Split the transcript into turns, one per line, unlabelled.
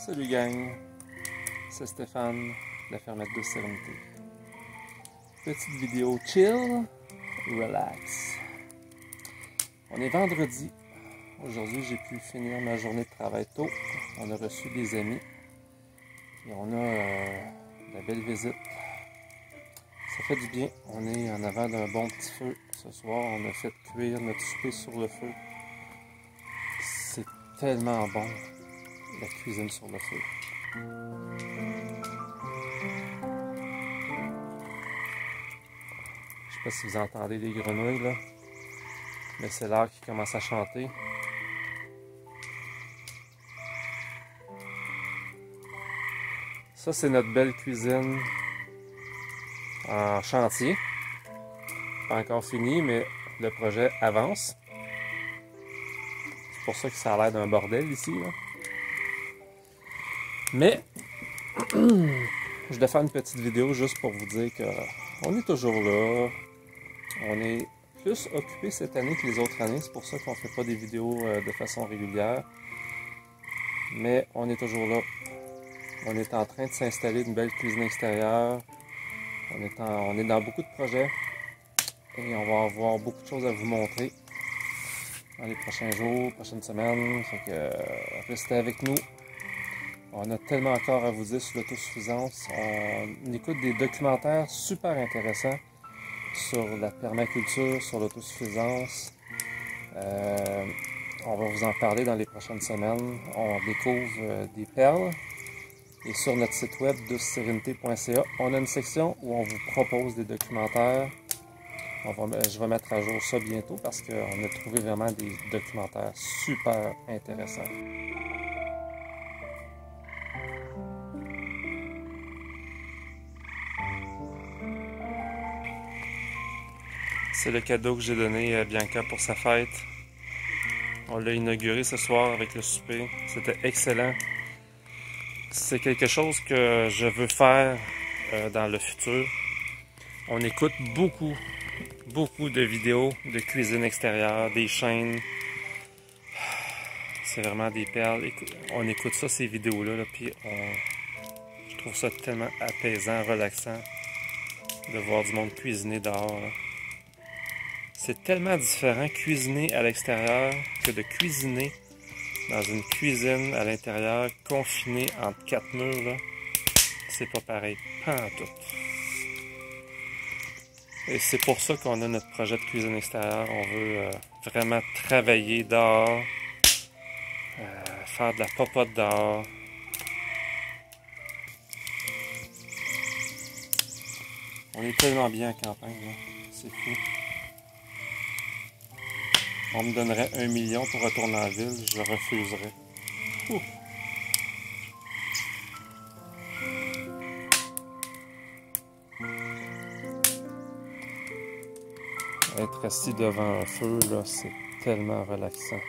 Salut gang, c'est Stéphane de la fermette de Sérénité. Petite vidéo chill, relax. On est vendredi. Aujourd'hui, j'ai pu finir ma journée de travail tôt. On a reçu des amis et on a de la belle visite. Ça fait du bien. On est en avant d'un bon petit feu. Ce soir, on a fait cuire notre souper sur le feu. C'est tellement bon, la cuisine sur le feu. Je sais pas si vous entendez les grenouilles là, mais c'est l'heure qui commence à chanter. Ça, c'est notre belle cuisine en chantier. Pas encore fini, mais le projet avance. C'est pour ça que ça a l'air d'un bordel ici, là. Mais je voulais faire une petite vidéo juste pour vous dire qu'on est toujours là. On est plus occupé cette année que les autres années. C'est pour ça qu'on ne fait pas des vidéos de façon régulière. Mais on est toujours là. On est en train de s'installer une belle cuisine extérieure. On est dans beaucoup de projets. Et on va avoir beaucoup de choses à vous montrer dans les prochains jours, prochaines semaines. Fait que restez avec nous. On a tellement encore à vous dire sur l'autosuffisance. On écoute des documentaires super intéressants sur la permaculture, sur l'autosuffisance. On va vous en parler dans les prochaines semaines. On découvre des perles. Et sur notre site web doucesérénité.ca, on a une section où on vous propose des documentaires. Je vais mettre à jour ça bientôt parce qu'on a trouvé vraiment des documentaires super intéressants. C'est le cadeau que j'ai donné à Bianca pour sa fête. On l'a inauguré ce soir avec le souper. C'était excellent. C'est quelque chose que je veux faire dans le futur. On écoute beaucoup de vidéos de cuisine extérieure, des chaînes. C'est vraiment des perles. On écoute ça, ces vidéos-là, puis je trouve ça tellement apaisant, relaxant de voir du monde cuisiner dehors. Là. C'est tellement différent cuisiner à l'extérieur que de cuisiner dans une cuisine à l'intérieur, confiné entre quatre murs. Là. C'est pas pareil, pas en tout. Et c'est pour ça qu'on a notre projet de cuisine extérieure. On veut vraiment travailler dehors, faire de la popote dehors. On est tellement bien en campagne, là. C'est fou. On me donnerait 1 million pour retourner en ville, je refuserais. Ouh. Être assis devant un feu, là, c'est tellement relaxant.